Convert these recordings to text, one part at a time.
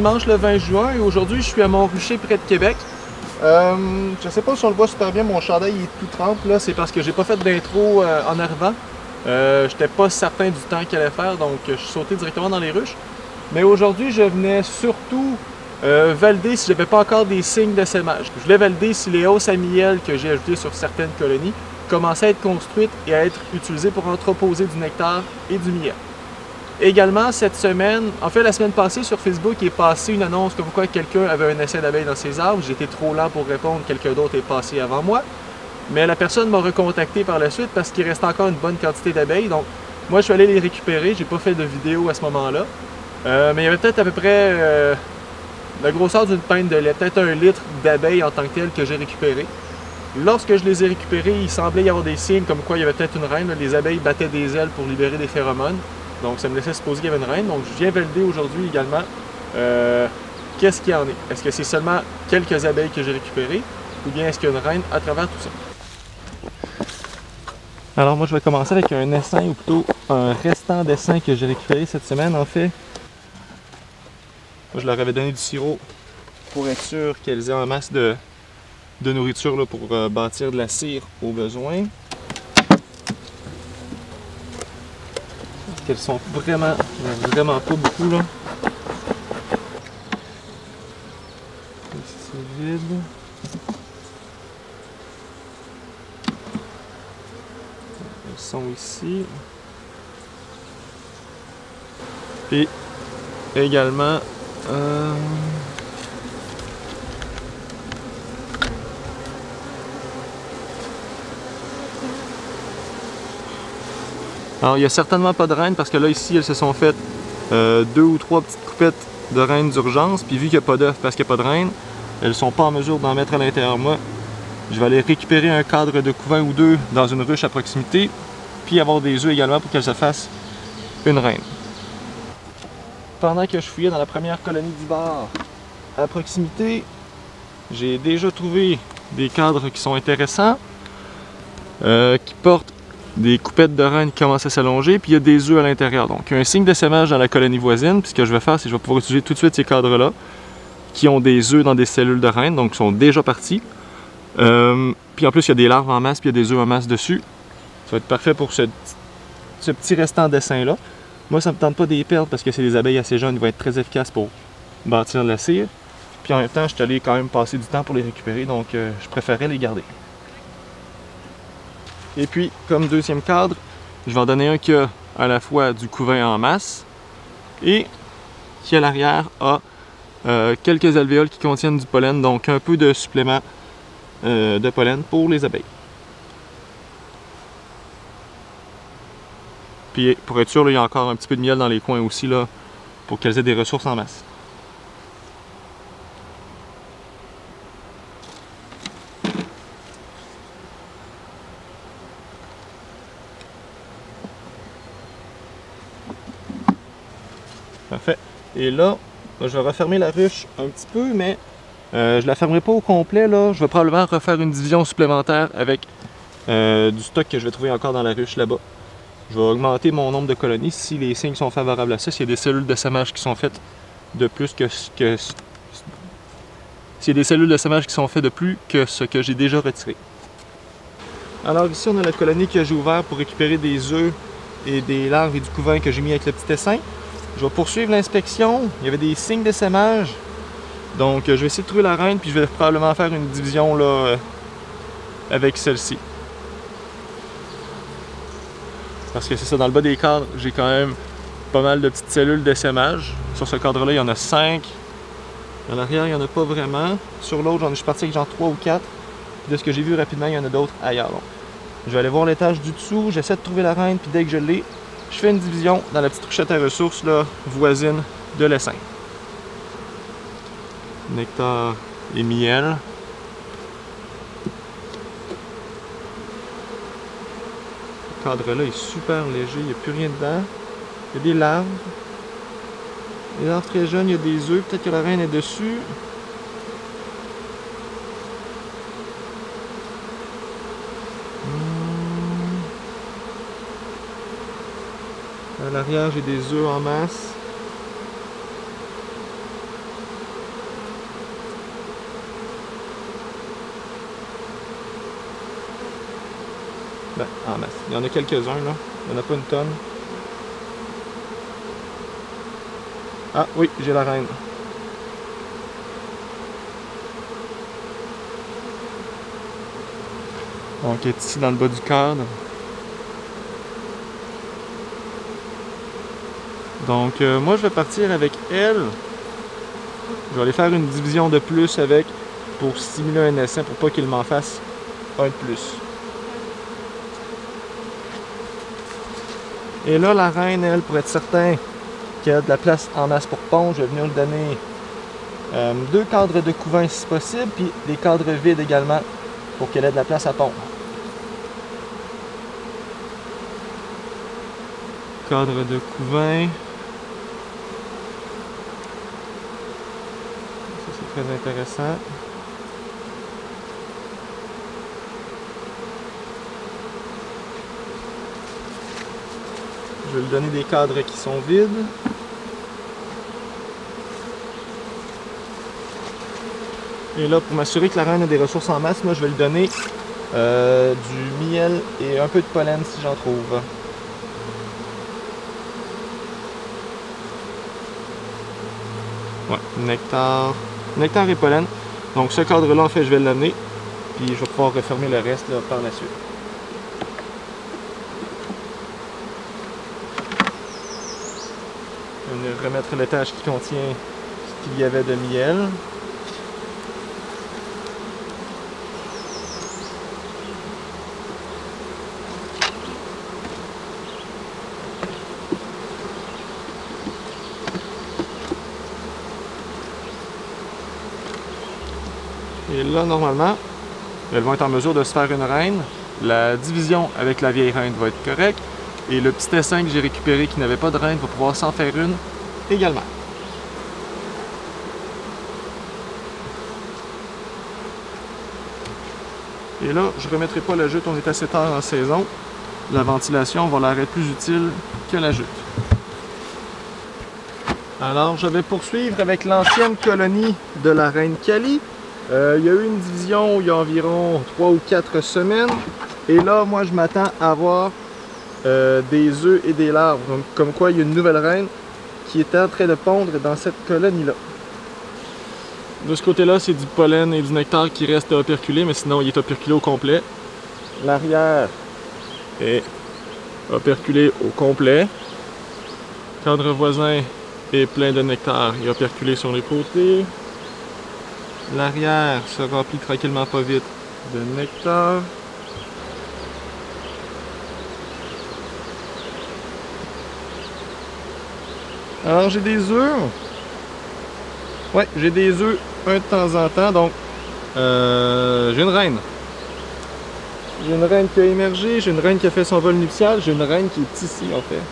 dimanche le 20 juin et aujourd'hui je suis à Montrucher près de Québec. Je sais pas si on le voit super bien, mon chandail est tout trempe là, c'est parce que j'ai pas fait d'intro en arrivant. J'étais pas certain du temps qu'il allait faire, donc je suis sauté directement dans les ruches. Mais aujourd'hui je venais surtout valider si j'avais pas encore des signes de sémage. Je voulais valider si les hausses à miel que j'ai ajoutées sur certaines colonies commençaient à être construites et à être utilisées pour entreposer du nectar et du miel. Également, cette semaine, en fait la semaine passée sur Facebook est passée une annonce comme quoi quelqu'un avait un essai d'abeilles dans ses arbres. J'étais trop lent pour répondre, quelqu'un d'autre est passé avant moi. Mais la personne m'a recontacté par la suite parce qu'il restait encore une bonne quantité d'abeilles. Donc moi je suis allé les récupérer, j'ai pas fait de vidéo à ce moment-là. Mais il y avait peut-être à peu près la grosseur d'une pinte de lait, peut-être 1 litre d'abeilles en tant que tel que j'ai récupéré. Lorsque je les ai récupérés, il semblait y avoir des signes comme quoi il y avait peut-être une reine. Les abeilles battaient des ailes pour libérer des phéromones. Donc ça me laissait supposer qu'il y avait une reine. Donc je viens valider aujourd'hui également qu'est-ce qu'il y en est. Est-ce que c'est seulement quelques abeilles que j'ai récupérées ou bien est-ce qu'il y a une reine à travers tout ça? Alors moi je vais commencer avec un essaim ou plutôt un restant d'essaim que j'ai récupéré cette semaine en fait. Moi je leur avais donné du sirop pour être sûr qu'elles aient un masse de nourriture là, pour bâtir de la cire au besoin. Elles sont vraiment pas beaucoup là. Ici c'est vide. Elles sont ici. Et également alors il n'y a certainement pas de reine parce que là ici elles se sont faites 2 ou 3 petites coupettes de reine d'urgence, puis vu qu'il n'y a pas d'œufs parce qu'il n'y a pas de reine, elles ne sont pas en mesure d'en mettre à l'intérieur. Moi, je vais aller récupérer un cadre de couvain ou deux dans une ruche à proximité, puis avoir des œufs également pour qu'elles se fassent une reine. Pendant que je fouillais dans la première colonie d'hiver à proximité, j'ai déjà trouvé des cadres qui sont intéressants, qui portent des coupettes de reine qui commencent à s'allonger, puis il y a des œufs à l'intérieur. Donc il y a un signe d'essaimage dans la colonie voisine, puis ce que je vais faire, c'est que je vais pouvoir utiliser tout de suite ces cadres-là, qui ont des œufs dans des cellules de reine, donc qui sont déjà partis. Puis en plus, il y a des larves en masse, puis il y a des œufs en masse dessus. Ça va être parfait pour ce petit restant d'essaim-là. Moi, ça ne me tente pas de les perdre parce que c'est des abeilles assez jeunes, ils vont être très efficaces pour bâtir de la cire. Puis en même temps, je suis allé quand même passer du temps pour les récupérer, donc je préférais les garder. Et puis, comme deuxième cadre, je vais en donner un qui a à la fois du couvain en masse et qui à l'arrière a quelques alvéoles qui contiennent du pollen, donc un peu de supplément de pollen pour les abeilles. Puis pour être sûr, là, il y a encore un petit peu de miel dans les coins aussi là, pour qu'elles aient des ressources en masse. Parfait. Et là, je vais refermer la ruche un petit peu, mais je la fermerai pas au complet. Là. Je vais probablement refaire une division supplémentaire avec du stock que je vais trouver encore dans la ruche là-bas. Je vais augmenter mon nombre de colonies si les signes sont favorables à ça. S'il y a des cellules d'essaimage qui sont faites de plus que ce que... S'il y a des cellules d'essaimage qui sont faites de plus que ce que j'ai déjà retiré. Alors ici, on a la colonie que j'ai ouverte pour récupérer des œufs et des larves et du couvain que j'ai mis avec le petit essaim. Je vais poursuivre l'inspection. Il y avait des signes d'essaimage. Donc je vais essayer de trouver la reine, puis je vais probablement faire une division là, avec celle-ci. Parce que c'est ça, dans le bas des cadres, j'ai quand même pas mal de petites cellules d'essaimage. Sur ce cadre-là, il y en a 5. À l'arrière, il n'y en a pas vraiment. Sur l'autre, je suis parti avec genre 3 ou 4. De ce que j'ai vu rapidement, il y en a d'autres ailleurs. Donc, je vais aller voir l'étage du dessous, j'essaie de trouver la reine, puis dès que je l'ai, je fais une division dans la petite ruchette à ressources là, voisine de l'essaim. Nectar et miel. Le cadre là est super léger, il n'y a plus rien dedans. Il y a des larves. Les larves très jeunes, il y a des œufs, peut-être que la reine est dessus. À l'arrière, j'ai des œufs en masse. en masse. Il y en a quelques-uns là, il n'y en a pas une tonne. Ah oui, j'ai la reine. Donc elle est ici dans le bas du cadre. Donc moi je vais partir avec elle. Je vais aller faire une division de plus avec pour stimuler un essaim pour pas qu'il m'en fasse un de plus. Et là la reine, elle, pour être certain qu'il y a de la place en masse pour pondre, je vais venir lui donner 2 cadres de couvain si possible, puis des cadres vides également pour qu'elle ait de la place à pondre. Cadre de couvain. Ça c'est très intéressant. Je vais lui donner des cadres qui sont vides. Et là, pour m'assurer que la reine a des ressources en masse, moi je vais lui donner du miel et un peu de pollen si j'en trouve. Ouais, nectar et pollen. Donc ce cadre-là, en fait, je vais l'amener. Puis je vais pouvoir refermer le reste là, par la suite. Je vais venir remettre l'étage qui contient ce qu'il y avait de miel. Et là, normalement, elles vont être en mesure de se faire une reine. La division avec la vieille reine va être correcte. Et le petit essaim que j'ai récupéré qui n'avait pas de reine va pouvoir s'en faire une également. Et là, je ne remettrai pas la jute, on est assez tard en saison. La ventilation va leur être plus utile que la jute. Alors, je vais poursuivre avec l'ancienne colonie de la reine Kali. Il y a eu une division il y a environ 3 ou 4 semaines. Et là, moi, je m'attends à avoir des œufs et des larves. Donc, comme quoi, il y a une nouvelle reine qui est en train de pondre dans cette colonie-là. De ce côté-là, c'est du pollen et du nectar qui reste operculé, mais sinon, il est operculé au complet. L'arrière est operculé au complet. Cadre voisin est plein de nectar et operculé sur les côtés. L'arrière se remplit tranquillement pas vite de nectar. Alors j'ai des œufs. Ouais, j'ai des œufs un de temps en temps, donc j'ai une reine. J'ai une reine qui a émergé, j'ai une reine qui a fait son vol nuptial, j'ai une reine qui est ici en fait.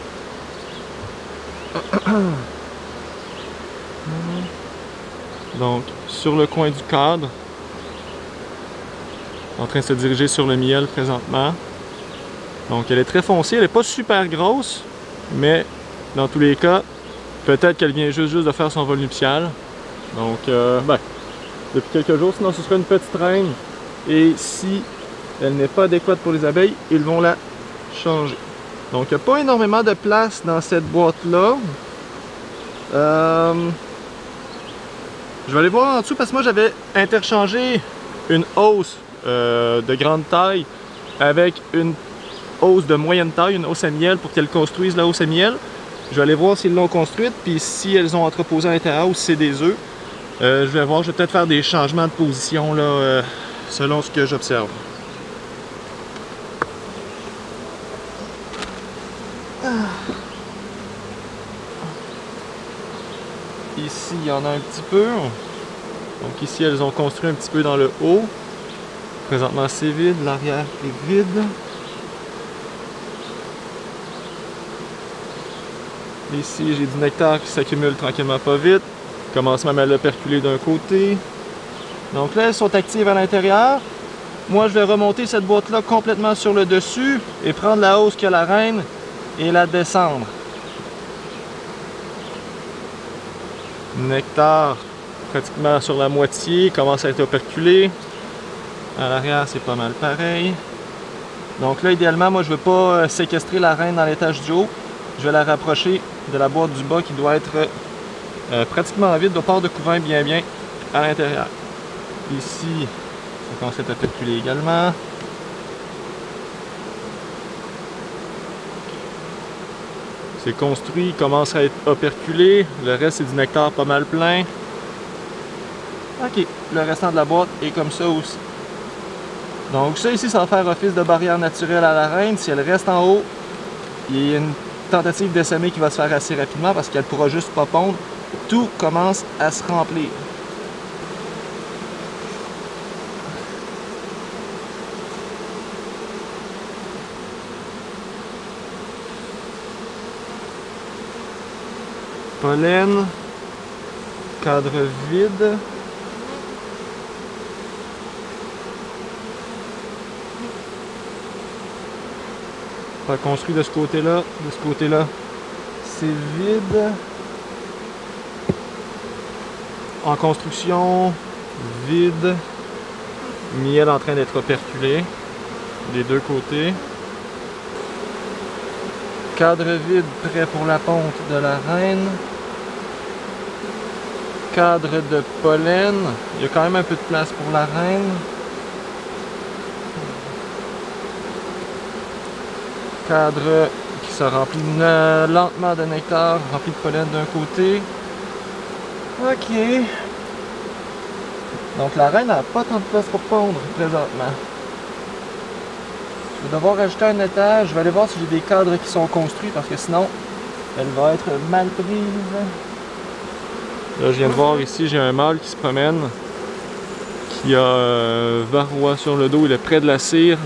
Donc, sur le coin du cadre, en train de se diriger sur le miel présentement. Donc, elle est très foncée, elle n'est pas super grosse, mais dans tous les cas, peut-être qu'elle vient juste de faire son vol nuptial. Donc, depuis quelques jours, sinon ce sera une petite reine. Et si elle n'est pas adéquate pour les abeilles, ils vont la changer. Donc, il n'y a pas énormément de place dans cette boîte-là. Je vais aller voir en dessous parce que moi j'avais interchangé une hausse de grande taille avec une hausse de moyenne taille, une hausse à miel pour qu'elles construisent la hausse à miel. Je vais aller voir s'ils l'ont construite, puis si elles ont entreposé à l'intérieur ou si c'est des œufs. Je vais voir, je vais peut-être faire des changements de position là, selon ce que j'observe. Ici, il y en a un petit peu. Donc ici, elles ont construit un petit peu dans le haut. Présentement, c'est vide. L'arrière est vide. Ici, j'ai du nectar qui s'accumule tranquillement pas vite. Commence même à le perculer d'un côté. Donc là, elles sont actives à l'intérieur. Moi, je vais remonter cette boîte-là complètement sur le dessus et prendre la hausse qu'a la reine et la descendre. Nectar pratiquement sur la moitié, commence à être operculé. À l'arrière, c'est pas mal pareil. Donc là, idéalement, moi, je ne veux pas séquestrer la reine dans l'étage du haut. Je vais la rapprocher de la boîte du bas qui doit être pratiquement vide, de part de couvain bien à l'intérieur. Ici, ça commence à être perculé également. C'est construit, il commence à être operculé. Le reste, c'est du nectar pas mal plein. Ok, le restant de la boîte est comme ça aussi. Donc ça ici, ça va faire office de barrière naturelle à la reine. Si elle reste en haut, il y a une tentative d'essaimé qui va se faire assez rapidement parce qu'elle ne pourra juste pas pondre. Tout commence à se remplir. Pollen, cadre vide. Pas construit de ce côté-là. De ce côté-là, c'est vide. En construction, vide. Miel en train d'être operculé des deux côtés. Cadre vide prêt pour la ponte de la reine. Cadre de pollen. Il y a quand même un peu de place pour la reine. Cadre qui se remplit lentement de nectar, rempli de pollen d'un côté. Ok. Donc la reine n'a pas tant de place pour pondre présentement. Je vais devoir ajouter un étage. Je vais aller voir si j'ai des cadres qui sont construits parce que sinon elle va être mal prise. Là je viens de voir ici, j'ai un mâle qui se promène, qui a varroa sur le dos, il est près de la cire.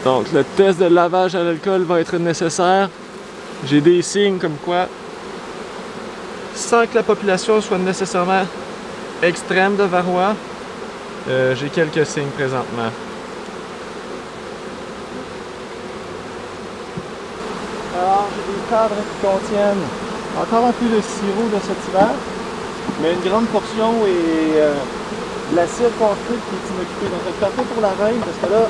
Donc le test de lavage à l'alcool va être nécessaire. J'ai des signes comme quoi, sans que la population soit nécessairement extrême de varroa, j'ai quelques signes présentement. Alors j'ai des cadres qui contiennent encore un peu de sirop de cet hiver, mais une grande portion est de la cire construite qui est inoccupée. Donc c'est parfait pour la reine parce que là,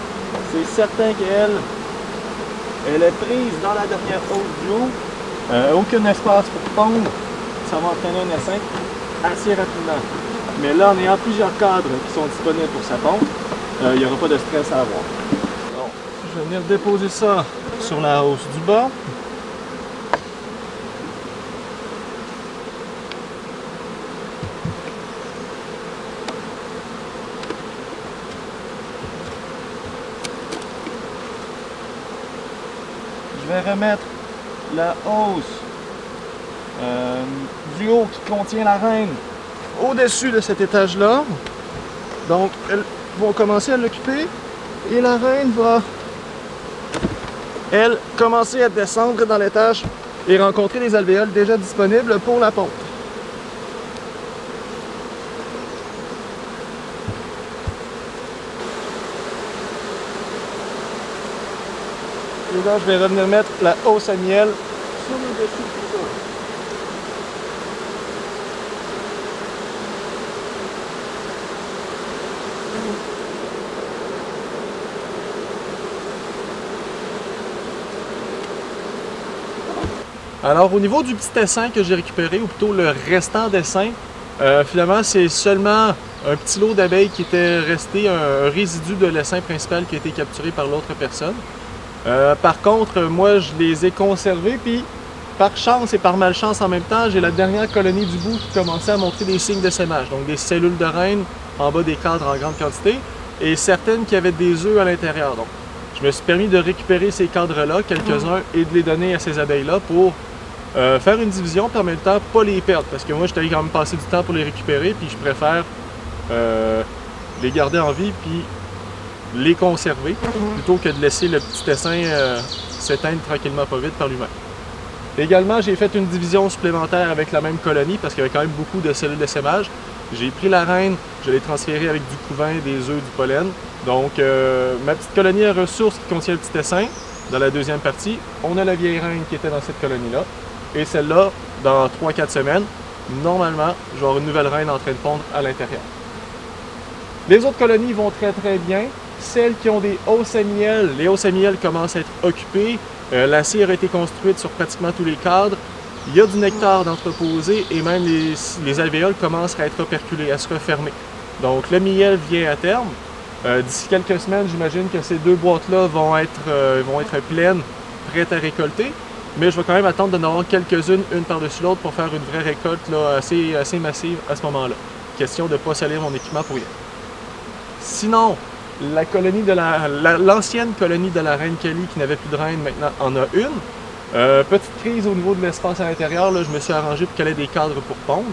c'est certain qu'elle est prise dans la dernière hausse du haut. Aucun espace pour pondre. Ça va entraîner un essaim assez rapidement. Mais là, en ayant plusieurs cadres qui sont disponibles pour sa ponte, il n'y aura pas de stress à avoir. Donc, je vais venir déposer ça sur la hausse du bas. Je vais remettre la hausse du haut qui contient la reine au-dessus de cet étage-là. Donc, elles vont commencer à l'occuper et la reine va, elle, commencer à descendre dans l'étage et rencontrer les alvéoles déjà disponibles pour la ponte. Et là, je vais revenir mettre la hausse à miel sur le dessus de tout ça. Alors au niveau du petit essaim que j'ai récupéré, ou plutôt le restant d'essaim, finalement c'est seulement un petit lot d'abeilles qui était resté, un résidu de l'essaim principal qui a été capturé par l'autre personne. Par contre, moi je les ai conservés, puis par chance et par malchance en même temps, j'ai la dernière colonie du bout qui commençait à montrer des signes d'essaimage, donc des cellules de reine en bas des cadres en grande quantité, et certaines qui avaient des œufs à l'intérieur. Donc je me suis permis de récupérer ces cadres-là, quelques-uns, et de les donner à ces abeilles-là pour faire une division, puis en même temps pas les perdre, parce que moi j'étais quand même passé du temps pour les récupérer, puis je préfère les garder en vie puis les conserver plutôt que de laisser le petit essaim s'éteindre tranquillement pas vite par lui-même. Également, j'ai fait une division supplémentaire avec la même colonie parce qu'il y avait quand même beaucoup de cellules d'essaimage. J'ai pris la reine, je l'ai transférée avec du couvain, des œufs, du pollen. Donc ma petite colonie à ressources qui contient le petit essaim, dans la deuxième partie, on a la vieille reine qui était dans cette colonie-là. Et celle-là, dans 3-4 semaines, normalement, je vais avoir une nouvelle reine en train de pondre à l'intérieur. Les autres colonies vont très très bien. Celles qui ont des hausses à miel, les hausses à miel commencent à être occupées. La cire a été construite sur pratiquement tous les cadres. Il y a du nectar d'entreposé et même les alvéoles commencent à être operculées, à se refermer. Donc le miel vient à terme. D'ici quelques semaines, j'imagine que ces deux boîtes-là vont être pleines, prêtes à récolter. Mais je vais quand même attendre d'en avoir quelques-unes, une par-dessus l'autre, pour faire une vraie récolte là, assez massive à ce moment-là. Question de ne pas salir mon équipement pour rien. Sinon, l'ancienne colonie de la reine Kali qui n'avait plus de reine, maintenant en a une. Petite crise au niveau de l'espace à l'intérieur, je me suis arrangé pour qu'elle ait des cadres pour pondre.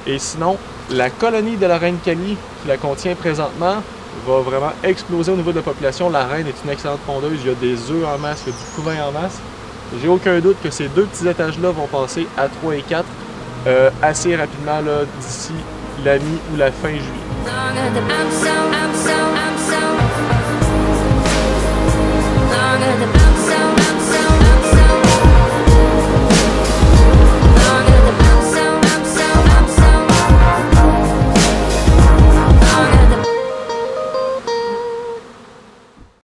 Et sinon, la colonie de la reine Kali qui la contient présentement va vraiment exploser au niveau de la population. La reine est une excellente pondeuse, il y a des œufs en masse, il y a du couvain en masse. J'ai aucun doute que ces deux petits étages-là vont passer à 3 et 4 assez rapidement d'ici la mi ou la fin juillet. I'm